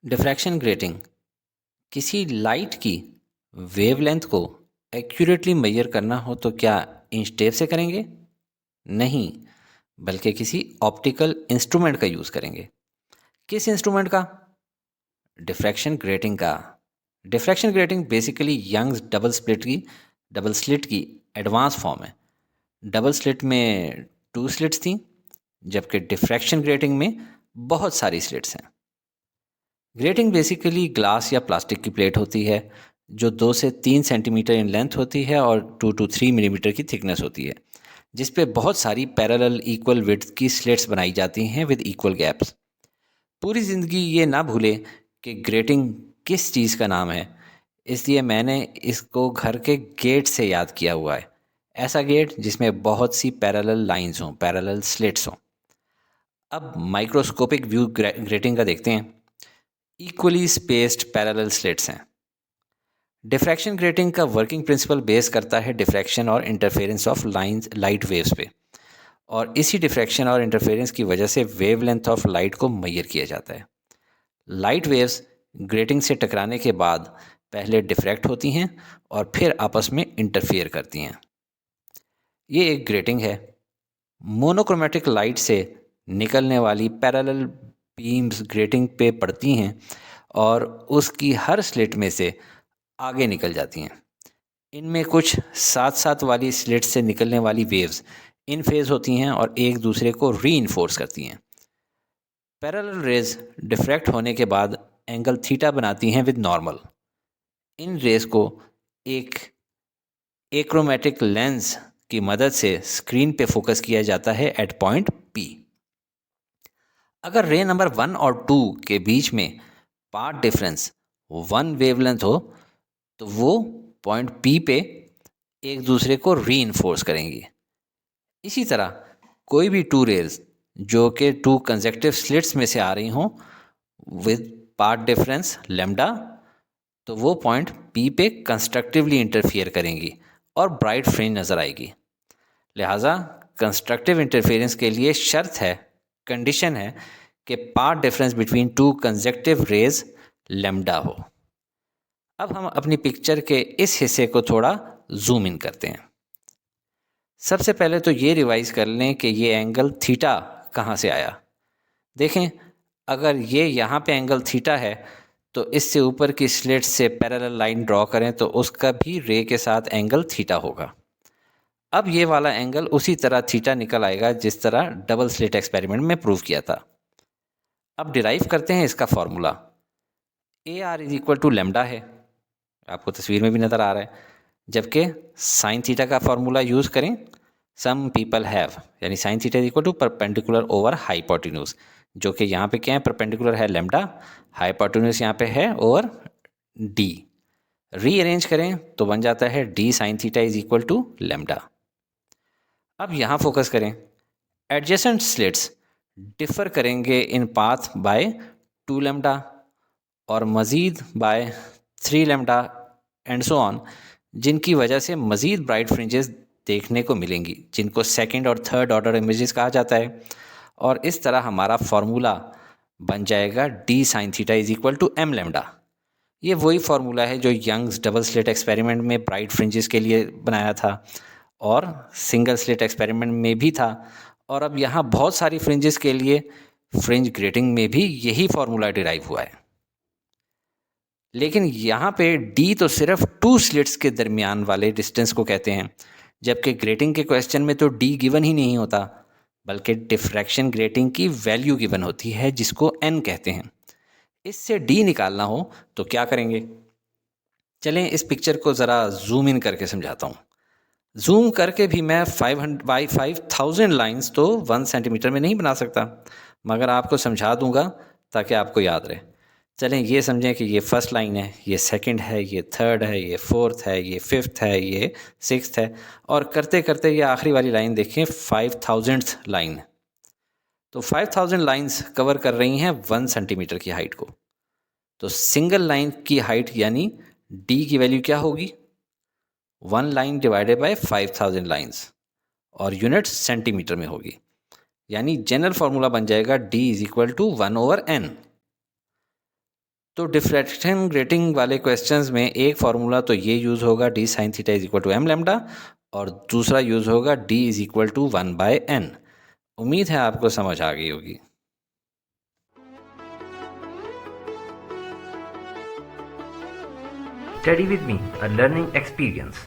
Diffraction grating किसी light की wavelength को एक्यूरेटली मेजर करना हो तो क्या इंच टेप से करेंगे? नहीं, बल्कि किसी ऑप्टिकल इंस्ट्रूमेंट का यूज़ करेंगे। किस इंस्ट्रूमेंट का? डिफ्रैक्शन ग्रेटिंग का। Diffraction grating basically Young's double slit की एडवांस फॉर्म है। डबल स्लिट में 2 स्लिट्स थी, जबकि डिफ्रैक्शन ग्रेटिंग में बहुत सारी स्लिट्स हैं। ग्रेटिंग बेसिकली ग्लास या प्लास्टिक की प्लेट होती है जो 2 से 3 सेंटीमीटर इन लेंथ होती है और 2 to 3 मिलीमीटर की थिकनेस होती है, जिस पे बहुत सारी पैरेलल इक्वल विड्थ की स्लिट्स बनाई जाती हैं विद इक्वल गैप्स। पूरी ज़िंदगी ये ना भूलें कि ग्रेटिंग किस चीज़ का नाम है, इसलिए मैंने इसको घर के गेट से याद किया हुआ है। ऐसा गेट जिसमें बहुत सी पैरेलल लाइंस हों, पैरेलल स्लिट्स हों। अब माइक्रोस्कोपिक व्यू ग्रेटिंग का देखते हैं। इक्वली स्पेस्ड पैरेलल स्लिट्स हैं। डिफ्रैक्शन ग्रेटिंग का वर्किंग प्रिंसिपल बेस करता है डिफ्रैक्शन और interference of lines light waves पे, और इसी डिफ्रैक्शन और इंटरफेरेंस की वजह से वेवलेंथ ऑफ लाइट को मेजर किया जाता है। लाइट वेव्स ग्रेटिंग से टकराने के बाद पहले डिफ्रैक्ट होती हैं और फिर आपस में इंटरफेयर करती हैं। ये एक ग्रेटिंग है। मोनोक्रोमेटिक लाइट से निकलने वाली पैरेलल बीम्स ग्रेटिंग पे पड़ती हैं और उसकी हर स्लिट में से आगे निकल जाती हैं। इनमें कुछ साथ साथ वाली स्लिट से निकलने वाली वेव्स इन फेज होती हैं और एक दूसरे को रीइंफोर्स करती हैं। पैरेलल रेज डिफ्रैक्ट होने के बाद एंगल थीटा बनाती हैं विद नॉर्मल। इन रेज को एक एक्रोमेटिक लेंस की मदद से स्क्रीन पे फोकस किया जाता है एट पॉइंट पी। अगर रे नंबर 1 और 2 के बीच में पाथ डिफरेंस 1 वेवलेंथ हो तो वो पॉइंट पी पे एक दूसरे को रीइंफोर्स करेंगी। इसी तरह कोई भी 2 रेज जो कि 2 कंसेक्टिव स्लिट्स में से आ रही हों विद पाथ डिफरेंस लेमडा, तो वो पॉइंट पी पे कंस्ट्रक्टिवली इंटरफियर करेंगी और ब्राइट फ्रिंज नज़र आएगी। लिहाजा कंस्ट्रक्टिव इंटरफेरेंस के लिए कंडीशन है कि path difference between 2 consecutive rays lambda हो। अब हम अपनी पिक्चर के इस हिस्से को थोड़ा जूम इन करते हैं। सबसे पहले तो ये रिवाइज कर लें कि ये एंगल थीटा कहाँ से आया। देखें, अगर ये यहाँ पे एंगल थीटा है तो इससे ऊपर की स्लिट से पैरेलल लाइन ड्रॉ करें तो उसका भी रे के साथ एंगल थीटा होगा। अब ये वाला एंगल उसी तरह थीटा निकल आएगा जिस तरह डबल स्लिट एक्सपेरिमेंट में प्रूव किया था। अब डिराइव करते हैं इसका formula. A R is equal to lambda है, आपको तस्वीर में भी नज़र आ रहा है, जबकि साइन थीटा का फॉर्मूला यूज़ करें सम पीपल हैव, यानी sine theta is equal to perpendicular over hypotenuse, जो कि यहाँ पे क्या है, परपेंडिकुलर है लेमडा, हाइपोटेन्यूज यहाँ पे है ओवर डी। रीअरेंज करें तो बन जाता है D sine theta is equal to lambda. अब यहाँ फोकस करें, एडजेसेंट स्लिट्स डिफर करेंगे इन पाथ बाय 2 लेमडा और मज़ीद by 3 lambda and so on, जिनकी वजह से मज़ीद ब्राइट फ्रिंजेस देखने को मिलेंगी, जिनको सेकंड और थर्ड ऑर्डर इमेजेस कहा जाता है। और इस तरह हमारा फॉर्मूला बन जाएगा D sine theta is equal to M lambda. ये वही फार्मूला है जो यंग्स डबल स्लिट एक्सपेरिमेंट में ब्राइट फ्रिंजेस के लिए बनाया था और सिंगल स्लिट एक्सपेरिमेंट में भी था, और अब यहाँ बहुत सारी फ्रिंजेस के लिए फ्रिंज ग्रेटिंग में भी यही फार्मूला डिराइव हुआ है। लेकिन यहाँ पे डी तो सिर्फ 2 स्लिट्स के दरमियान वाले डिस्टेंस को कहते हैं, जबकि ग्रेटिंग के क्वेश्चन में तो डी गिवन ही नहीं होता, बल्कि डिफ्रैक्शन ग्रेटिंग की वैल्यू गिवन होती है जिसको एन कहते हैं। इससे डी निकालना हो तो क्या करेंगे? चलें इस पिक्चर को ज़रा जूम इन करके समझाता हूँ। जूम करके भी मैं 500 बाई 5000 लाइंस तो 1 सेंटीमीटर में नहीं बना सकता, मगर आपको समझा दूंगा ताकि आपको याद रहे। चलें ये समझें कि ये फर्स्ट लाइन है, ये सेकंड है, ये थर्ड है, ये फोर्थ है, ये फिफ्थ है, ये सिक्स्थ है, और करते करते ये आखिरी वाली लाइन देखें 5000th लाइन। तो 5000 लाइंस कवर कर रही हैं 1 सेंटीमीटर की हाइट को। तो सिंगल लाइन की हाइट यानी डी की वैल्यू क्या होगी? 1 लाइन डिवाइडेड बाय 5000 लाइंस, और यूनिट सेंटीमीटर में होगी। यानी जनरल फॉर्मूला बन जाएगा D is equal to 1/n। तो डिफ्रैक्शन ग्रेटिंग वाले क्वेश्चंस में एक फार्मूला तो ये यूज़ होगा d sin theta is equal to m lambda, और दूसरा यूज़ होगा d is equal to 1/n। उम्मीद है आपको समझ आ गई होगी। Study with me, a learning experience.